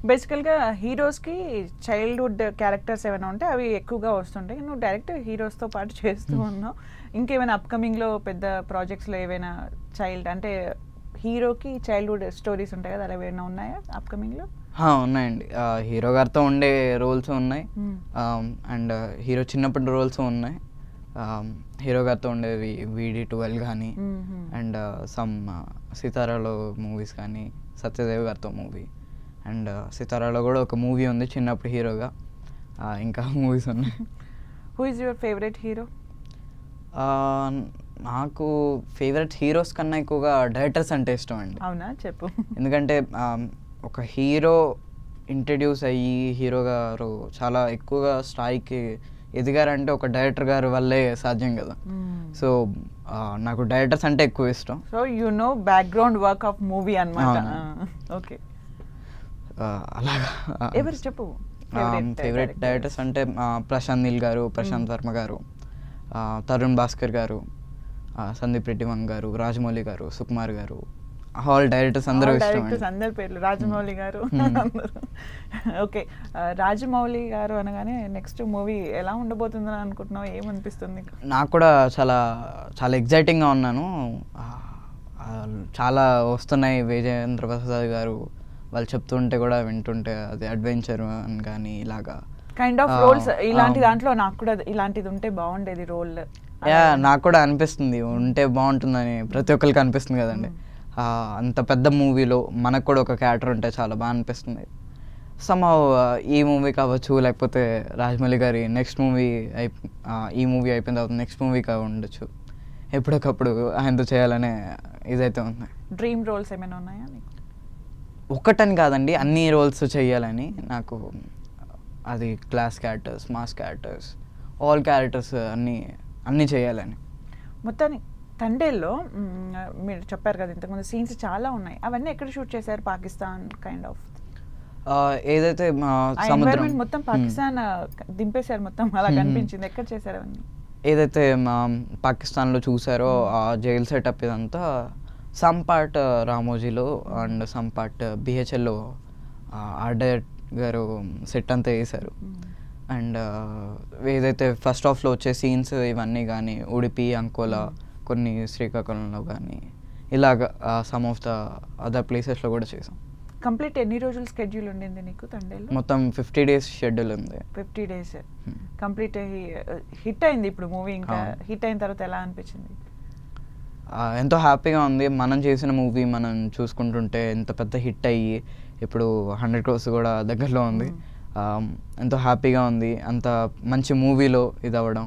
బేసికల్గా హీరోస్కి childhood characters ఏమైనా ఉంటే అవి ఎక్కువగా వస్తుంటాయి. నువ్వు డైరెక్ట్ హీరోస్తో పాటు చేస్తూ ఉన్నావు. ఇంకేమైనా అప్కమింగ్లో పెద్ద ప్రాజెక్ట్స్లో ఏవైనా చైల్డ్ అంటే హీరోకి చైల్డ్హుడ్ స్టోరీస్ ఉంటాయి కదా, అలా ఏమైనా ఉన్నాయా అప్కమింగ్లో? ఉన్నాయండి. హీరో గారితో ఉండే రోల్స్ ఉన్నాయి, అండ్ హీరో చిన్నప్పటి రోల్స్ ఉన్నాయి. హీరో గారితో ఉండేవి VD12 కానీ, అండ్ సమ్ సితారాలో మూవీస్ కానీ, సత్యదేవ్ గారితో మూవీ, అండ్ సితారాలో కూడా ఒక మూవీ ఉంది చిన్నప్పుడు హీరోగా. ఇంకా మూవీస్ ఉన్నాయి. Who is your favourite hero? నాకు ఫేవరెట్ హీరోస్ కన్నా ఎక్కువగా డైరెక్టర్స్ అంటే ఇష్టం అండి. అవునా, చెప్పు. ఎందుకంటే ఒక హీరో ఇంట్రడ్యూస్ అయ్యి హీరో గారు చాలా ఎక్కువగా స్థాయికి ఎదిగారంటే ఒక డైరెక్టర్ గారి వల్లే సాధ్యం కదా. సో నాకు డైరెక్టర్స్ అంటే ఎక్కువ ఇష్టం. So you know background work of movie అన్నమాట. ఓకే, అలాగా. ఎవరు చెప్పు ఫేవరెట్ డైరెక్టర్స్ అంటే ప్రశాంత్ నీల్ గారు, ప్రశాంత్ వర్మ గారు, తరుణ్ భాస్కర్ గారు, సందీప్ రెడ్డి వంగ్ గారు, రాజమౌళి గారు, సుకుమార్ గారు, ఆల్ డైరెక్టర్స్ అందరూ ఇష్టం. అందరి పేర్లు రాజమౌళి గారు. ఓకే, రాజమౌళి గారు అనగానే నెక్స్ట్ మూవీ ఎలా ఉండబోతుందని అనుకుంటున్నావు? ఏమనిపిస్తుంది? నాకు కూడా చాలా చాలా ఎగ్జైటింగ్గా ఉన్నాను. చాలా వస్తున్నాయి. విజయేంద్ర ప్రసాద్ గారు వాళ్ళు చెప్తుంటే కూడా వింటుంటే అది అడ్వెంచర్ అని కానీ ఇలాగా కైండ్ ఆఫ్ రోల్స్ ఇలాంటి దాంట్లో నాకు కూడా ఇలాంటిది ఉంటే బాగుండేది రోల్. నాకు కూడా అనిపిస్తుంది ఉంటే బాగుంటుందని. ప్రతి ఒక్కరికి అనిపిస్తుంది కదండి. అంత పెద్ద మూవీలో మనకు కూడా ఒక క్యారెక్టర్ ఉంటే చాలా బాగా అనిపిస్తుంది. సమ్హౌ ఈ మూవీ కావచ్చు, లేకపోతే రాజమౌళి గారి నెక్స్ట్ మూవీ ఈ మూవీ అయిపోయిన తర్వాత నెక్స్ట్ మూవీ ఉండొచ్చు. ఎప్పటికప్పుడు ఆయనతో చేయాలనే ఇదైతే ఉంది. డ్రీమ్ రోల్స్ ఏమైనా ఉన్నాయా నీకు? ఒక్కటని కాదండి, అన్ని రోల్స్ చేయాలని నాకు. అది class characters, mass characters, all characters అన్నీ చేయాలని. మొత్తాన్ని తండేల్లో మీరు చెప్పారు కదా ఇంతకుముందు సీన్స్ చాలా ఉన్నాయి, అవన్నీ ఎక్కడ షూట్ చేశారు? పాకిస్తాన్ కైండ్ ఆఫ్ ఏదైతే ఎన్వైరన్మెంట్ మొత్తం పాకిస్తాన్ దింపేశారు మొత్తం, అలా కనిపించింది. ఎక్కడ చేశారు అవన్నీ? ఏదైతే పాకిస్తాన్లో చూసారో ఆ జైల్ సెటప్ ఇదంతా సమ్ పార్ట్ రామోజీలో అండ్ సమ్ పార్ట్ BHLలో ఆర్డర్ గారు సెట్ అంతా వేశారు. అండ్ ఏదైతే ఫస్ట్ హాఫ్లో వచ్చే సీన్స్ ఇవన్నీ కానీ ఉడిపి, అంకోలా, కొన్ని శ్రీకాకుళంలో కానీ ఇలాగ సమ్ ఆఫ్ ద అదర్ ప్లేసెస్లో కూడా చేసాం. కంప్లీట్ ఎన్ని రోజులు స్కెడ్యూల్ ఉండింది నీకు తండేలో? మొత్తం 50 days షెడ్యూల్ ఉంది. 50 days కంప్లీట్ హిట్ అయింది ఇప్పుడు మూవీ. ఇంకా హిట్ అయిన తర్వాత ఎలా అనిపించింది? ఎంతో హ్యాపీగా ఉంది. మనం చేసిన మూవీ మనం చూసుకుంటుంటే ఎంత పెద్ద హిట్ అయ్యి ఇప్పుడు 100 crores కూడా దగ్గరలో ఉంది. ఎంతో హ్యాపీగా ఉంది అంత మంచి మూవీలో ఇది అవ్వడం.